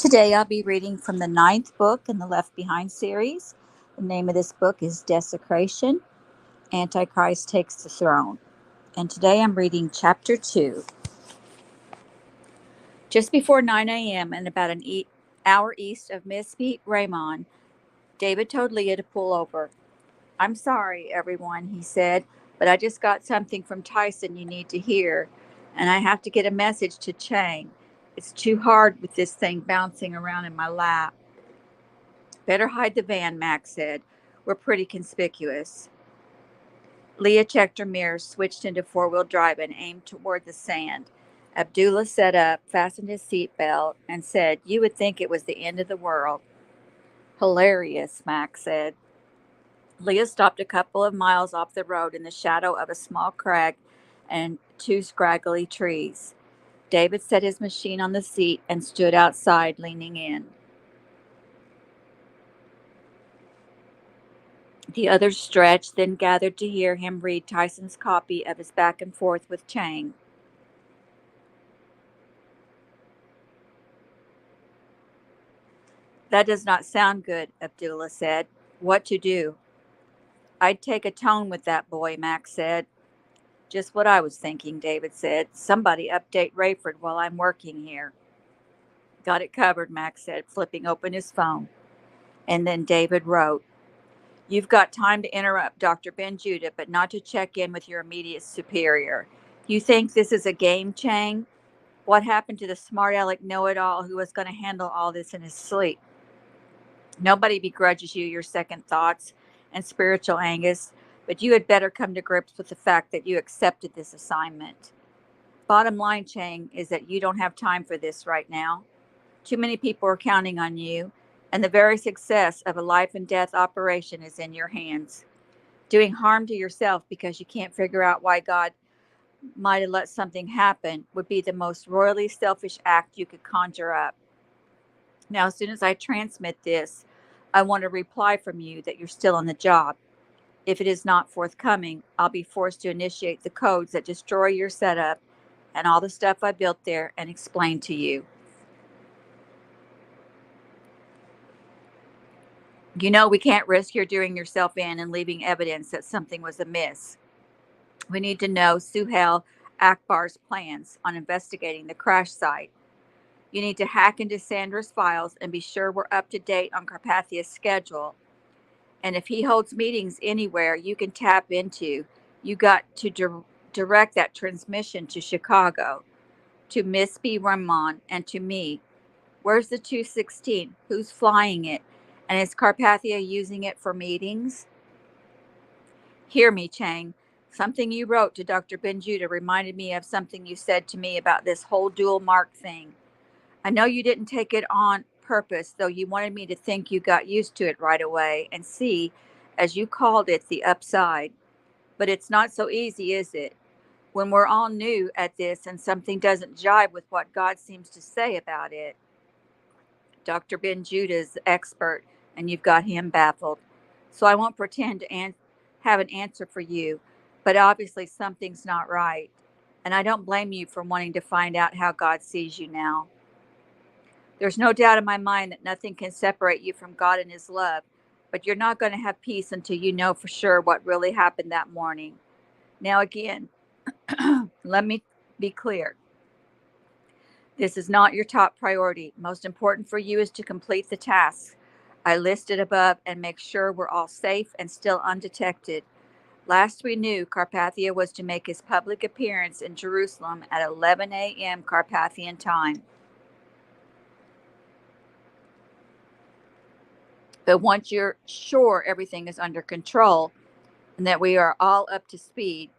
Today I'll be reading from the ninth book in the Left Behind series. The name of this book is Desecration. Antichrist Takes the Throne. And today I'm reading chapter 2. Just before 9 a.m. and about an hour east of Mesquite, Raymond, David told Leah to pull over. "I'm sorry, everyone," he said, "but I just got something from Tyson you need to hear, and I have to get a message to Chang. It's too hard with this thing bouncing around in my lap." "Better hide the van," Max said. "We're pretty conspicuous." Leah checked her mirrors, switched into four-wheel drive, and aimed toward the sand. Abdullah sat up, fastened his seatbelt, and said, "You would think it was the end of the world." "Hilarious," Max said. Leah stopped a couple of miles off the road in the shadow of a small crag and two scraggly trees. David set his machine on the seat and stood outside, leaning in. The others stretched, then gathered to hear him read Tyson's copy of his back and forth with Chang. "That does not sound good," Abdullah said. "What to do?" "I'd take a tone with that boy," Max said. "Just what I was thinking," David said. "Somebody update Rayford while I'm working here." "Got it covered," Max said, flipping open his phone. And then David wrote, "You've got time to interrupt Dr. Ben Judah, but not to check in with your immediate superior. You think this is a game, Chang? What happened to the smart aleck know-it-all who was going to handle all this in his sleep? Nobody begrudges you your second thoughts and spiritual Angus, but you had better come to grips with the fact that you accepted this assignment. Bottom line, Chang, is that you don't have time for this right now. Too many people are counting on you, and the very success of a life and death operation is in your hands. Doing harm to yourself because you can't figure out why God might have let something happen would be the most royally selfish act you could conjure up. Now, as soon as I transmit this, I want a reply from you that you're still on the job. If it is not forthcoming, I'll be forced to initiate the codes that destroy your setup and all the stuff I built there and explain to you. You know we can't risk your doing yourself in and leaving evidence that something was amiss. We need to know Suhail Akbar's plans on investigating the crash site. You need to hack into Sandra's files and be sure we're up to date on Carpathia's schedule. And if he holds meetings anywhere you can tap into, you got to direct that transmission to Chicago, to Miss B. Ramon, and to me. Where's the 216? Who's flying it? And is Carpathia using it for meetings? Hear me, Chang. Something you wrote to Dr. Ben Judah reminded me of something you said to me about this whole dual mark thing. I know you didn't take it on purpose, though you wanted me to think you got used to it right away and see, as you called it, the upside. But it's not so easy, is it? When we're all new at this and something doesn't jibe with what God seems to say about it. Dr. Ben Judah is the expert, and you've got him baffled. So I won't pretend to have an answer for you, but obviously something's not right. And I don't blame you for wanting to find out how God sees you now. There's no doubt in my mind that nothing can separate you from God and his love, but you're not going to have peace until you know for sure what really happened that morning. Now, again, let me be clear. This is not your top priority. Most important for you is to complete the tasks I listed above and make sure we're all safe and still undetected. Last we knew, Carpathia was to make his public appearance in Jerusalem at 11 a.m. Carpathian time. But once you're sure everything is under control and that we are all up to speed,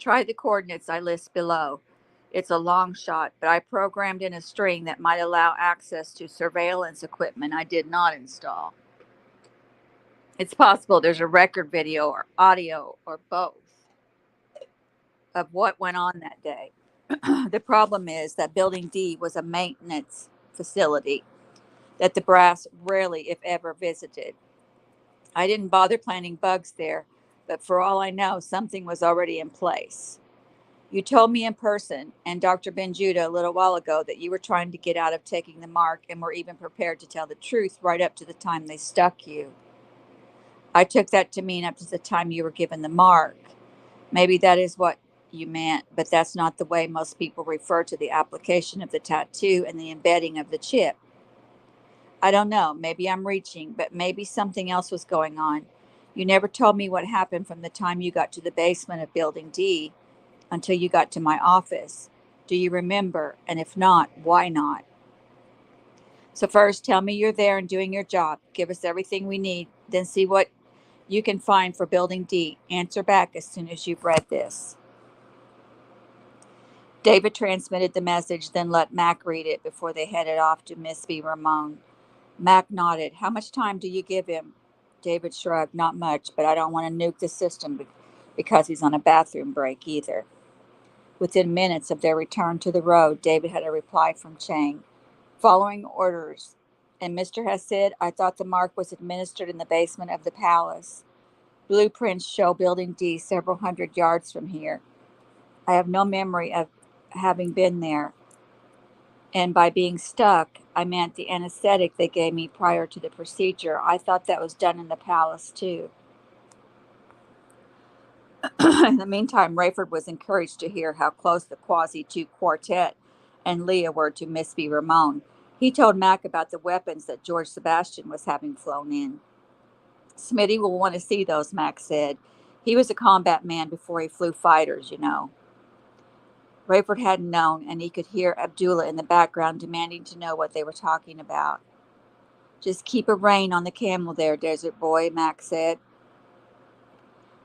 try the coordinates I list below. It's a long shot, but I programmed in a string that might allow access to surveillance equipment I did not install. It's possible there's a record video or audio or both of what went on that day. The problem is that Building D was a maintenance facility that the brass rarely, if ever, visited. I didn't bother planting bugs there, but for all I know, something was already in place. You told me in person and Dr. Benjuda a little while ago that you were trying to get out of taking the mark and were even prepared to tell the truth right up to the time they stuck you. I took that to mean up to the time you were given the mark. Maybe that is what you meant, but that's not the way most people refer to the application of the tattoo and the embedding of the chip. I don't know. Maybe I'm reaching, but maybe something else was going on. You never told me what happened from the time you got to the basement of Building D until you got to my office. Do you remember? And if not, why not? So, first, tell me you're there and doing your job. Give us everything we need, then see what you can find for Building D. Answer back as soon as you've read this. David transmitted the message, then let Mac read it before they headed off to Miss B. Ramon. Mac nodded. How much time do you give him? David shrugged. Not much, but I don't want to nuke the system because he's on a bathroom break either. Within minutes of their return to the road, David had a reply from Chang. Following orders. And Mr. Hasid, I thought the mark was administered in the basement of the palace. Blueprints show Building D several hundred yards from here. I have no memory of having been there. And by being stuck, I meant the anesthetic they gave me prior to the procedure. I thought that was done in the palace, too. In the meantime, Rayford was encouraged to hear how close the Quasi-2 quartet and Leah were to Miss B. Ramon. He told Mac about the weapons that George Sebastian was having flown in. Smitty will want to see those, Mac said. He was a combat man before he flew fighters, you know. Rayford hadn't known, and he could hear Abdullah in the background demanding to know what they were talking about. Just keep a rein on the camel there, Desert Boy, Mac said.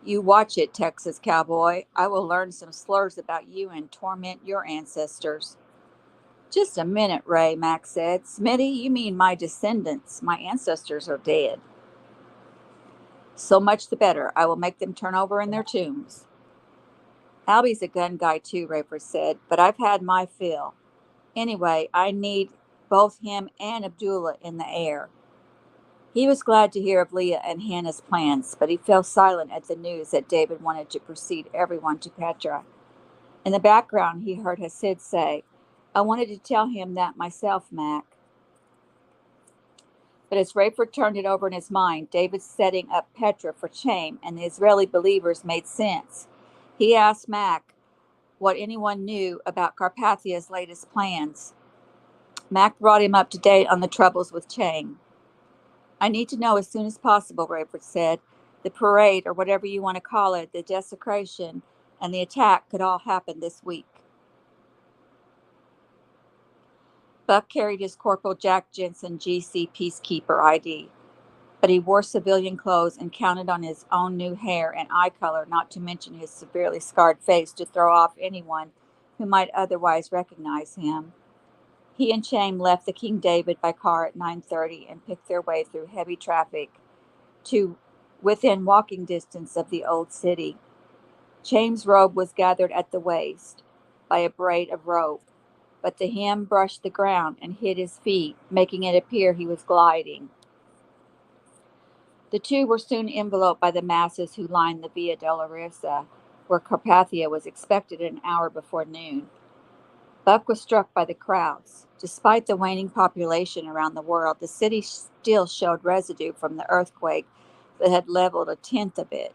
You watch it, Texas Cowboy. I will learn some slurs about you and torment your ancestors. Just a minute, Ray, Mac said. Smitty, you mean my descendants. My ancestors are dead. So much the better. I will make them turn over in their tombs. Albie's a gun guy too, Rayford said, but I've had my fill. Anyway, I need both him and Abdullah in the air. He was glad to hear of Leah and Hannah's plans, but he fell silent at the news that David wanted to proceed everyone to Petra. In the background, he heard Hasid say, I wanted to tell him that myself, Mac. But as Rayford turned it over in his mind, David's setting up Petra for Chaim and the Israeli believers made sense. He asked Mac what anyone knew about Carpathia's latest plans. Mac brought him up to date on the troubles with Chang. I need to know as soon as possible, Rayford said. The parade, or whatever you want to call it, the desecration, and the attack could all happen this week. Buck carried his Corporal Jack Jensen GC Peacekeeper ID, but he wore civilian clothes and counted on his own new hair and eye color, not to mention his severely scarred face, to throw off anyone who might otherwise recognize him. He and Chaim left the King David by car at 9:30 and picked their way through heavy traffic to within walking distance of the old city. Chaim's robe was gathered at the waist by a braid of rope, but the hem brushed the ground and hid his feet, making it appear he was gliding. The two were soon enveloped by the masses who lined the Via Dolorosa, where Carpathia was expected an hour before noon. Buck was struck by the crowds. Despite the waning population around the world, the city still showed residue from the earthquake that had leveled a tenth of it.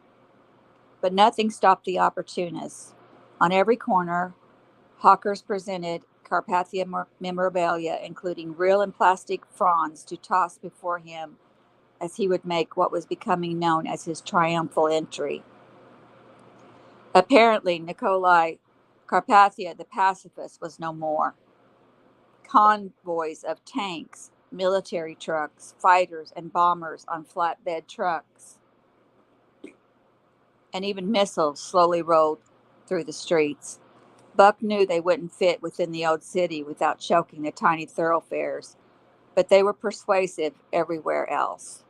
But nothing stopped the opportunists. On every corner, hawkers presented Carpathia memorabilia, including real and plastic fronds, to toss before him as he would make what was becoming known as his triumphal entry. Apparently, Nikolai Carpathia, the pacifist, was no more. Convoys of tanks, military trucks, fighters, and bombers on flatbed trucks, and even missiles slowly rolled through the streets. Buck knew they wouldn't fit within the old city without choking the tiny thoroughfares, but they were persuasive everywhere else.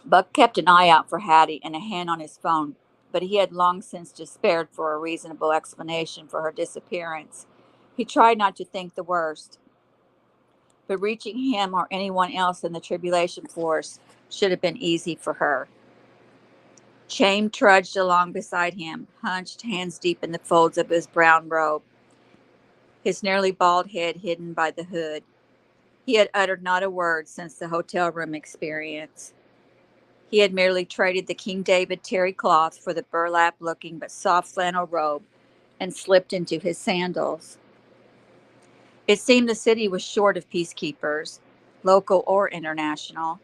Buck kept an eye out for Hattie and a hand on his phone, but he had long since despaired for a reasonable explanation for her disappearance. He tried not to think the worst, but reaching him or anyone else in the tribulation force should have been easy for her. Chaim trudged along beside him, hunched, hands deep in the folds of his brown robe, his nearly bald head hidden by the hood. He had uttered not a word since the hotel room experience. He had merely traded the King David terry cloth for the burlap-looking but soft flannel robe and slipped into his sandals. It seemed the city was short of peacekeepers, local or international.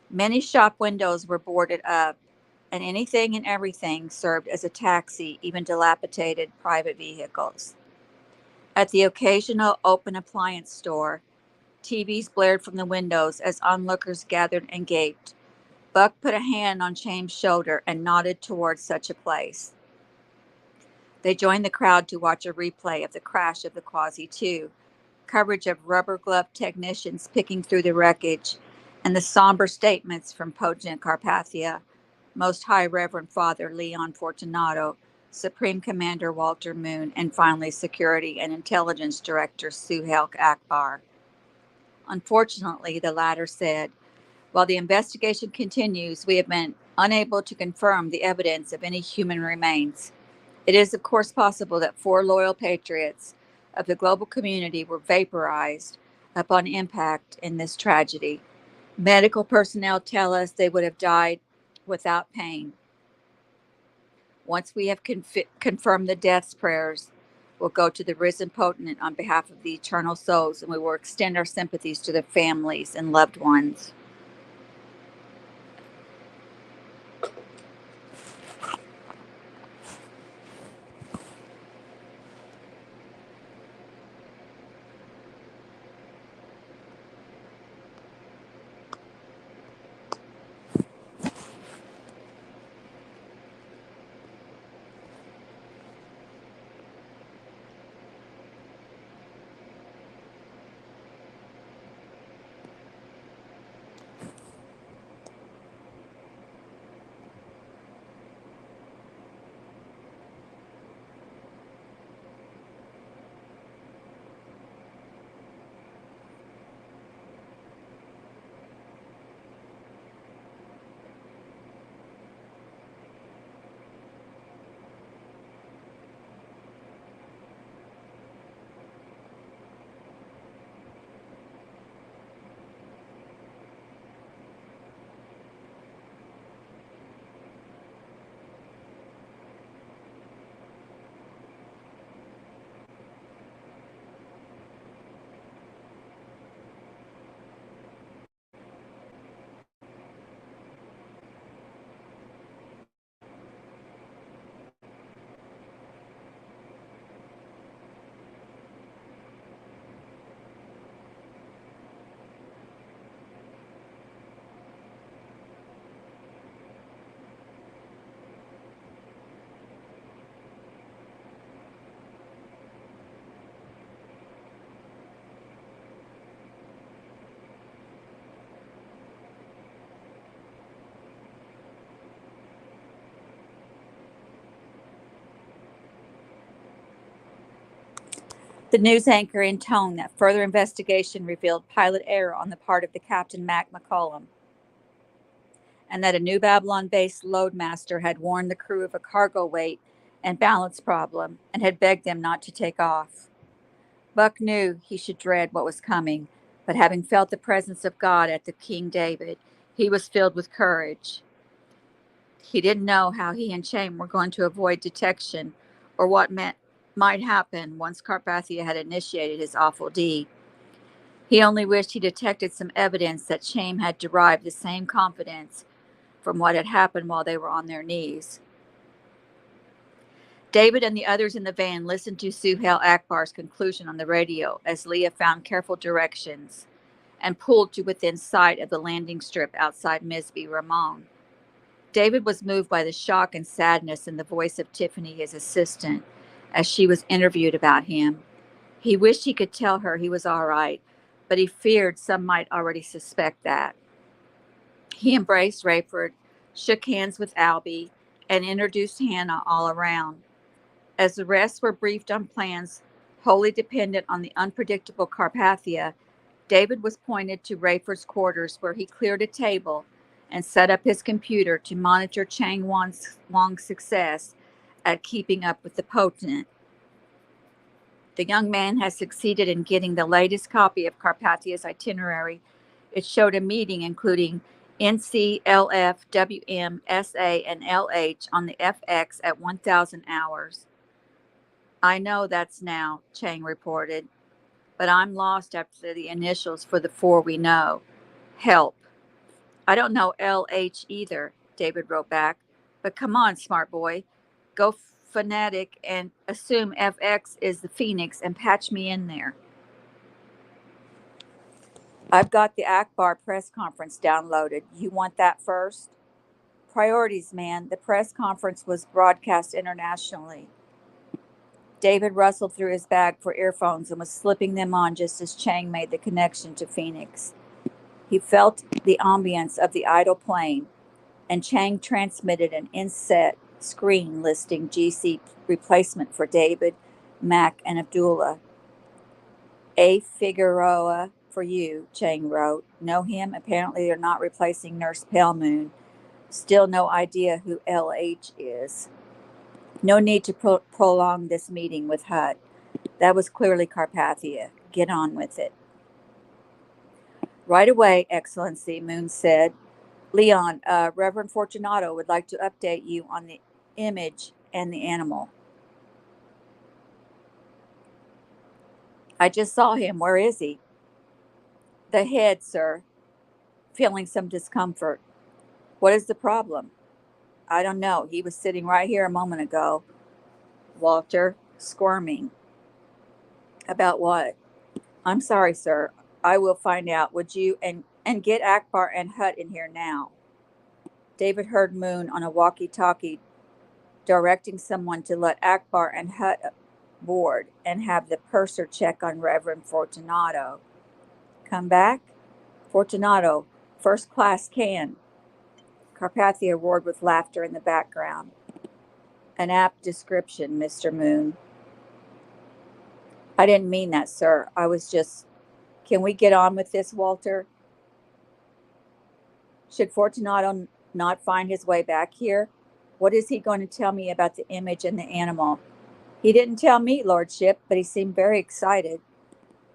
Many shop windows were boarded up, and anything and everything served as a taxi, even dilapidated private vehicles. At the occasional open appliance store, TVs blared from the windows as onlookers gathered and gaped. Buck put a hand on Chaim's shoulder and nodded towards such a place. They joined the crowd to watch a replay of the crash of the Quasi-2, coverage of rubber-gloved technicians picking through the wreckage, and the somber statements from Pojant Carpathia, Most High Reverend Father Leon Fortunato, Supreme Commander Walter Moon, and finally Security and Intelligence Director Suhail Akbar. Unfortunately, the latter said, while the investigation continues, we have been unable to confirm the evidence of any human remains. It is, of course, possible that 4 loyal patriots of the global community were vaporized upon impact in this tragedy. Medical personnel tell us they would have died without pain. Once we have confirmed the death's prayers, we'll go to the risen potentate on behalf of the eternal souls, and we will extend our sympathies to their families and loved ones. The news anchor intoned that further investigation revealed pilot error on the part of the Captain Mac McCollum, and that a New Babylon-based loadmaster had warned the crew of a cargo weight and balance problem and had begged them not to take off. Buck knew he should dread what was coming, but having felt the presence of God at the King David, he was filled with courage. He didn't know how he and Chaim were going to avoid detection or what might happen once Carpathia had initiated his awful deed. He only wished he detected some evidence that Chaim had derived the same confidence from what had happened while they were on their knees. David and the others in the van listened to Suhail Akbar's conclusion on the radio as Leah found careful directions and pulled to within sight of the landing strip outside Misby Ramon. David was moved by the shock and sadness in the voice of Tiffany, his assistant, as she was interviewed about him. He wished he could tell her he was all right, but he feared some might already suspect that. He embraced Rayford, shook hands with Albie, and introduced Hannah all around. As the rest were briefed on plans wholly dependent on the unpredictable Carpathia, David was pointed to Rayford's quarters, where he cleared a table and set up his computer to monitor Wang's success at keeping up with the potent. The young man has succeeded in getting the latest copy of Carpathia's itinerary. It showed a meeting including NC, LF, WM, SA, and LH on the FX at 1,000 hours. I know that's now, Chang reported, but I'm lost after the initials for the four we know. Help. I don't know LH either, David wrote back. But come on, smart boy. Go fanatic and assume FX is the Phoenix and patch me in there. I've got the Akbar press conference downloaded. You want that first? Priorities, man. The press conference was broadcast internationally. David rustled through his bag for earphones and was slipping them on just as Chang made the connection to Phoenix. He felt the ambience of the idle plane, and Chang transmitted an inset screen listing GC replacement for David, Mac, and Abdullah. A. Figueroa for you, Chang wrote. Know him? Apparently they're not replacing Nurse Pale Moon. Still no idea who LH is. No need to prolong this meeting with Hut. That was clearly Carpathia. Get on with it. Right away, Excellency, Moon said. Leon, Reverend Fortunato would like to update you on the image and the animal. I just saw him. Where is he? The head, sir. Feeling some discomfort. What is the problem? I don't know. He was sitting right here a moment ago. Walter, squirming. About what? I'm sorry, sir. I will find out. Would you and get Akbar and Hut in here now? David heard Moon on a walkie-talkie directing someone to let Akbar and Hut board and have the purser check on Reverend Fortunato. Come back? Fortunato, first class can. Carpathia roared with laughter in the background. An apt description, Mr. Moon. I didn't mean that, sir. I was just... Can we get on with this, Walter? Should Fortunato not find his way back here? What is he going to tell me about the image and the animal? He didn't tell me, Lordship, but he seemed very excited.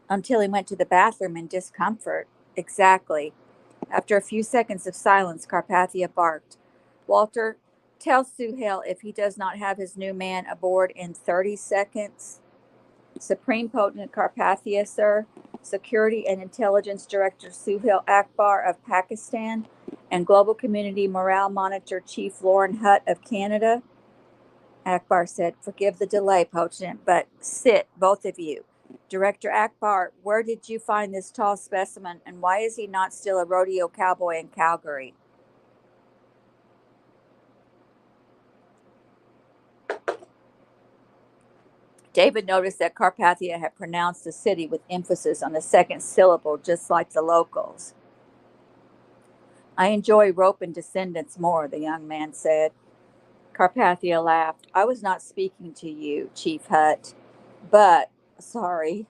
Until he went to the bathroom in discomfort. Exactly. After a few seconds of silence, Carpathia barked. Walter, tell Suhail if he does not have his new man aboard in 30 seconds. Supreme Potent Carpathia, sir. Security and Intelligence Director Suhail Akbar of Pakistan and Global Community Morale Monitor Chief Lauren Hutt of Canada. Akbar said, forgive the delay, Potent, but sit, both of you. Director Akbar, where did you find this tall specimen, and why is he not still a rodeo cowboy in Calgary? David noticed that Carpathia had pronounced the city with emphasis on the second syllable, just like the locals. I enjoy Rope and Descendants more, the young man said. Carpathia laughed. I was not speaking to you, Chief Hutt, but, sorry,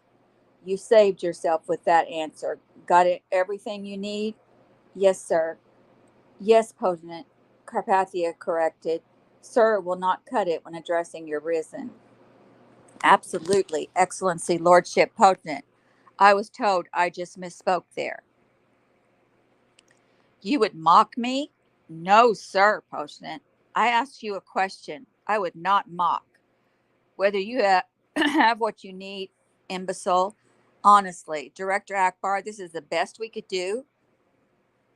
you saved yourself with that answer. Got it, everything you need? Yes, sir. Yes, Potent, Carpathia corrected. Sir will not cut it when addressing your risen. Absolutely, Excellency, Lordship, Potent. I was told I just misspoke there. You would mock me? No, sir, Potent. I asked you a question. I would not mock. Whether you have what you need, imbecile. Honestly, Director Akbar, this is the best we could do.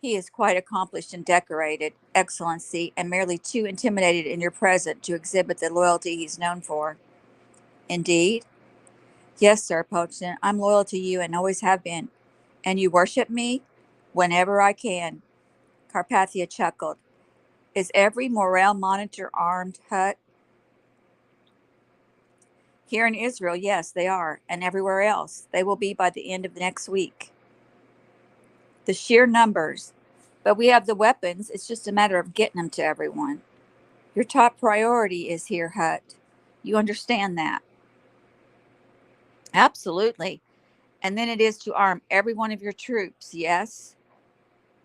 He is quite accomplished and decorated, Excellency, and merely too intimidated in your presence to exhibit the loyalty he's known for. Indeed? Yes, sir, Potent. I'm loyal to you and always have been. And you worship me? Whenever I can. Carpathia chuckled. Is every morale monitor armed, Hut? Here in Israel, yes, they are, and everywhere else. They will be by the end of the next week. The sheer numbers. But we have the weapons. It's just a matter of getting them to everyone. Your top priority is here, Hut. You understand that? Absolutely. And then it is to arm every one of your troops, yes?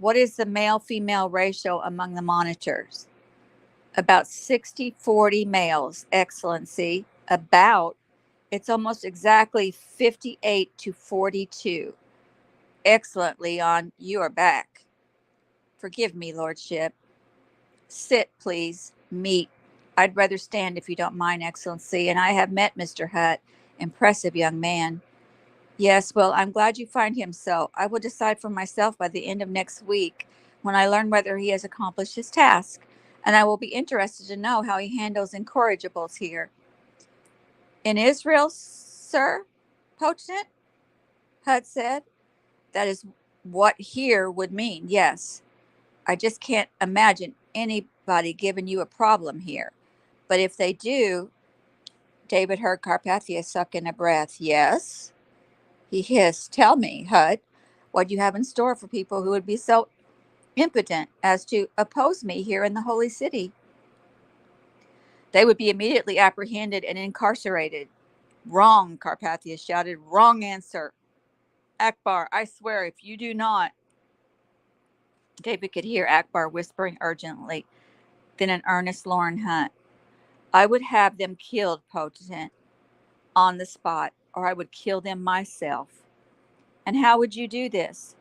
What is the male-female ratio among the monitors? About 60-40 males, Excellency. About. It's almost exactly 58-42. Excellent, Leon. You are back. Forgive me, Lordship. Sit, please. Meet. I'd rather stand if you don't mind, Excellency, and I have met Mr. Hutt. Impressive young man. Yes, well, I'm glad you find him so. I will decide for myself by the end of next week when I learn whether he has accomplished his task, and I will be interested to know how he handles incorrigibles here. In Israel, sir? Potent? Hutt said. That is what here would mean, yes. I just can't imagine anybody giving you a problem here. But if they do, David heard Carpathia suck in a breath. Yes? He hissed. Tell me, Hutt, what you have in store for people who would be so impotent as to oppose me here in the holy city. They would be immediately apprehended and incarcerated. Wrong, Carpathia shouted. Wrong answer. Akbar, I swear, if you do not. David could hear Akbar whispering urgently, then an earnest Lauren Hunt. I would have them killed, Potent, on the spot, or I would kill them myself. And how would you do this?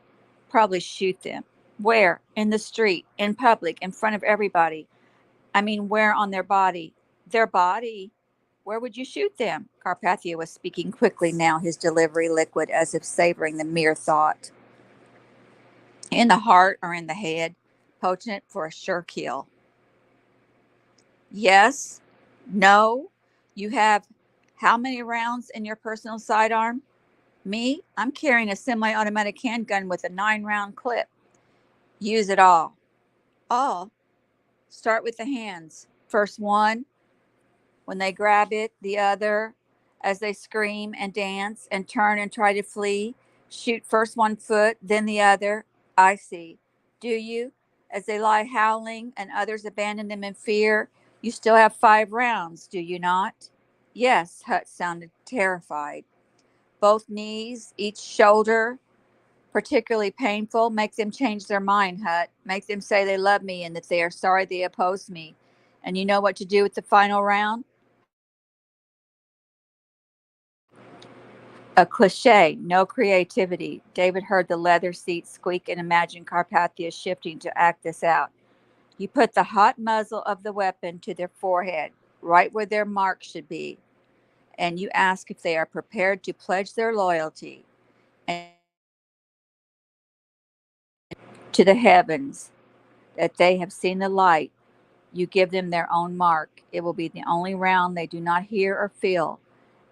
Probably shoot them. Where? In the street, in public, in front of everybody. I mean, where on their body? Their body? Where would you shoot them? Carpathia was speaking quickly now, his delivery liquid as if savoring the mere thought. In the heart or in the head? Potent for a sure kill. Yes? No? You have how many rounds in your personal sidearm? Me? I'm carrying a semi-automatic handgun with a 9-round clip. Use it all. All? Start with the hands. First one, when they grab it, the other, as they scream and dance and turn and try to flee. Shoot first one foot, then the other. I see. Do you? As they lie howling and others abandon them in fear, you still have 5 rounds, do you not? Yes, Hutt sounded terrified. Both knees, each shoulder, particularly painful. Make them change their mind, Hutt. Make them say they love me and that they are sorry they opposed me. And you know what to do with the final round? A cliche, no creativity. David heard the leather seat squeak and imagined Carpathia shifting to act this out. You put the hot muzzle of the weapon to their forehead, right where their mark should be, and you ask if they are prepared to pledge their loyalty and to the heavens that they have seen the light. You give them their own mark. It will be the only round they do not hear or feel.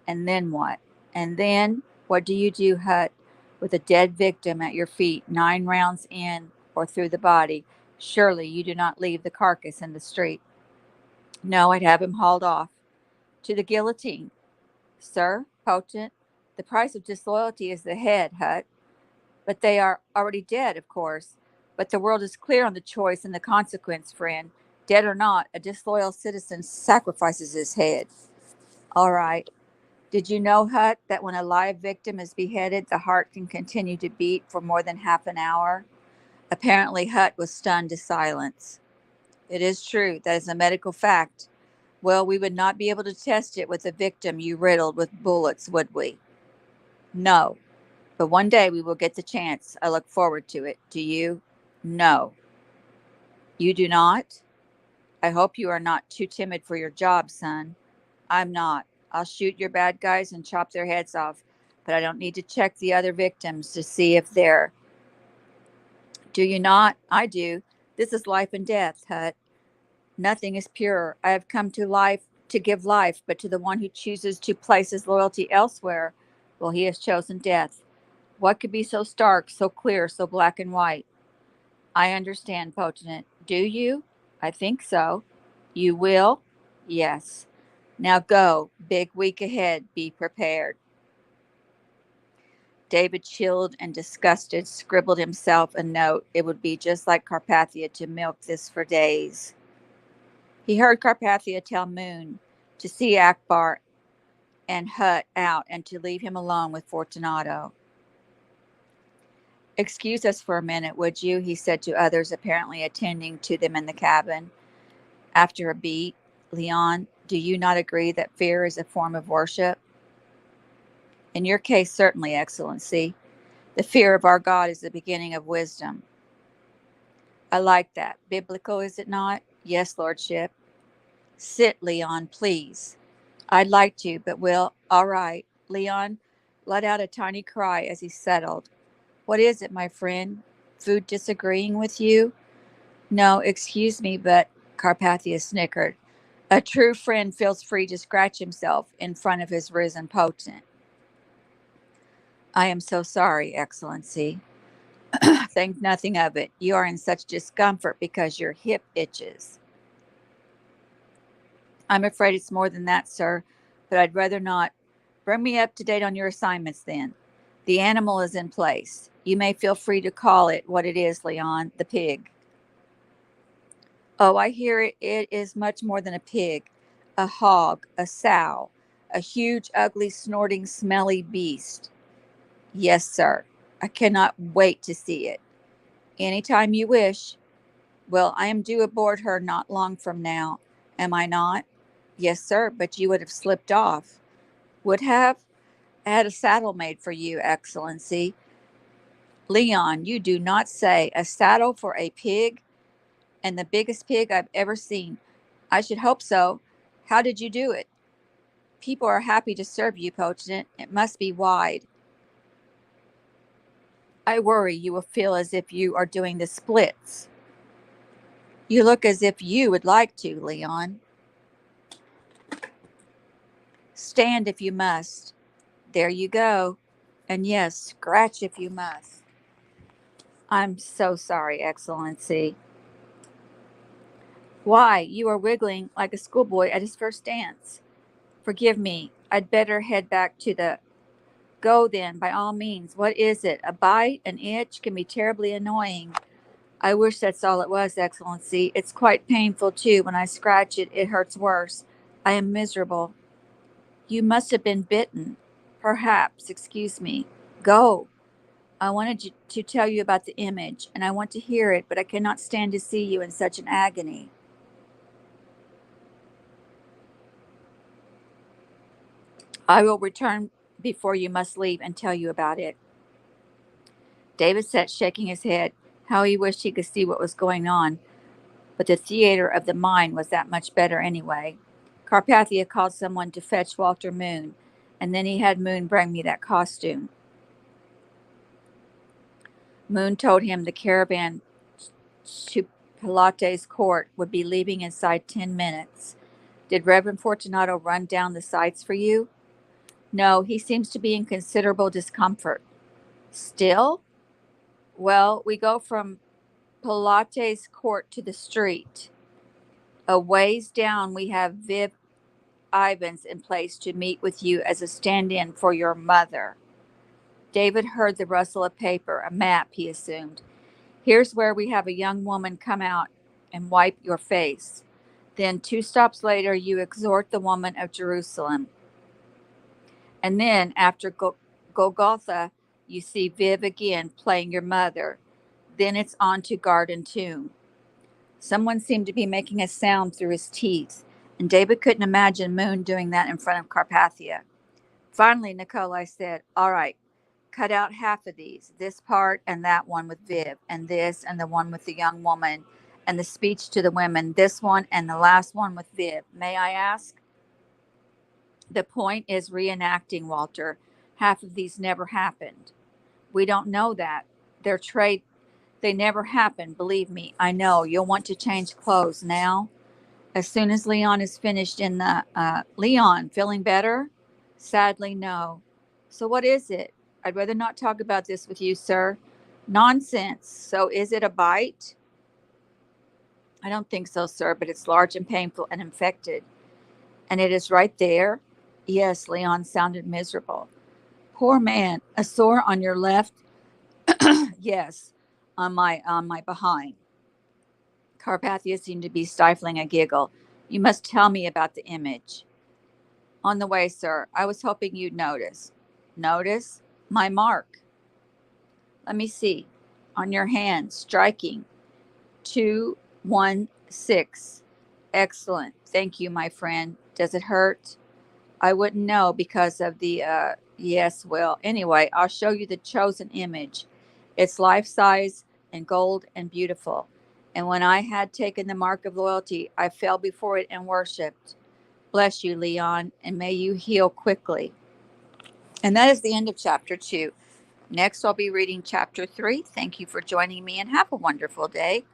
And then what? And then what do you do, Hutt, with a dead victim at your feet, 9 rounds in or through the body? Surely you do not leave the carcass in the street. No, I'd have him hauled off to the guillotine. Sir, Potent, the price of disloyalty is the head, Hutt. But they are already dead, of course. But the world is clear on the choice and the consequence, friend. Dead or not, a disloyal citizen sacrifices his head. All right. Did you know, Hutt, that when a live victim is beheaded, the heart can continue to beat for more than half an hour? Apparently, Hutt was stunned to silence. It is true. That is a medical fact. Well, we would not be able to test it with a victim you riddled with bullets, would we? No. But one day we will get the chance. I look forward to it. Do you? No. You do not? I hope you are not too timid for your job, son. I'm not. I'll shoot your bad guys and chop their heads off, but I don't need to check the other victims to see if they're. Do you not? I do. This is life and death, Hutt. Nothing is pure. I have come to life to give life, but to the one who chooses to place his loyalty elsewhere, well, he has chosen death. What could be so stark, so clear, so black and white? I understand, Potent. Do you? I think so. You will? Yes. Now go. Big week ahead. Be prepared. David, chilled and disgusted, scribbled himself a note. It would be just like Carpathia to milk this for days. He heard Carpathia tell Moon to see Akbar and Hutt out and to leave him alone with Fortunato. Excuse us for a minute, would you? He said to others, apparently attending to them in the cabin. After a beat, Leon, do you not agree that fear is a form of worship? In your case, certainly, Excellency. The fear of our God is the beginning of wisdom. I like that. Biblical, is it not? Yes, Lordship. Sit, Leon, please. I'd like to, but will. All right. Leon let out a tiny cry as he settled. What is it, my friend? Food disagreeing with you? No, excuse me, but Carpathia snickered. A true friend feels free to scratch himself in front of his risen potentate. I am so sorry, Excellency. Think nothing of it. You are in such discomfort because your hip itches. I'm afraid it's more than that, sir, but I'd rather not. Bring me up to date on your assignments then. The animal is in place. You may feel free to call it what it is, Leon, the pig. Oh, I hear it. It is much more than a pig, a hog, a sow, a huge, ugly, snorting, smelly beast. Yes, sir. I cannot wait to see it. Anytime you wish. Well, I am due aboard her not long from now. Am I not? Yes, sir, but you would have slipped off. Would have? I had a saddle made for you, Excellency. Leon, you do not say. A saddle for a pig? And the biggest pig I've ever seen. I should hope so. How did you do it? People are happy to serve you, Potentate. It must be wide. I worry you will feel as if you are doing the splits. You look as if you would like to, Leon. Stand if you must. There you go. And yes, scratch if you must. I'm so sorry, Excellency. Why, you are wiggling like a schoolboy at his first dance. Forgive me. I'd better head back to the. Go then, by all means. What is it? A bite? An itch? Can be terribly annoying. I wish that's all it was, Excellency. It's quite painful, too. When I scratch it, it hurts worse. I am miserable. You must have been bitten. Perhaps. Excuse me. Go. I wanted to tell you about the image, and I want to hear it, but I cannot stand to see you in such an agony. I will return before you must leave and tell you about it. David sat shaking his head. How he wished he could see what was going on, but the theater of the mind was that much better anyway. Carpathia called someone to fetch Walter Moon, and then he had Moon bring me that costume. Moon told him the caravan to Pilates Court would be leaving inside 10 minutes. Did Reverend Fortunato run down the sights for you? No, he seems to be in considerable discomfort. Still? Well, we go from Pilates Court to the street. A ways down, we have Viv Ivans in place to meet with you as a stand in for your mother. David heard the rustle of paper, a map, he assumed. Here's where we have a young woman come out and wipe your face. Then, 2 stops later, you exhort the woman of Jerusalem. And then, after Golgotha, you see Viv again playing your mother. Then it's on to Garden Tomb. Someone seemed to be making a sound through his teeth, and David couldn't imagine Moon doing that in front of Carpathia. Finally, Nikolai said, All right, cut out half of these, this part and that one with Viv, and this and the one with the young woman, and the speech to the women, this one and the last one with Viv. May I ask? The point is reenacting, Walter. Half of these never happened. We don't know that. They're trade. They never happened, believe me. I know. You'll want to change clothes now. As soon as Leon is finished in the. Leon, feeling better? Sadly, no. So what is it? I'd rather not talk about this with you, sir. Nonsense. So is it a bite? I don't think so, sir, but it's large and painful and infected. And it is right there? Yes, Leon sounded miserable. Poor man. A sore on your left? Yes, on my behind. Carpathia seemed to be stifling a giggle. You must tell me about the image. On the way, sir. I was hoping you'd notice. Notice? My mark. Let me see. On your hand, striking. 216. Excellent. Thank you, my friend. Does it hurt? I wouldn't know because of the, yes, well, anyway, I'll show you the chosen image. It's life size and gold and beautiful. And when I had taken the mark of loyalty, I fell before it and worshiped. Bless you, Leon, and may you heal quickly. And that is the end of chapter 2. Next, I'll be reading chapter 3. Thank you for joining me and have a wonderful day.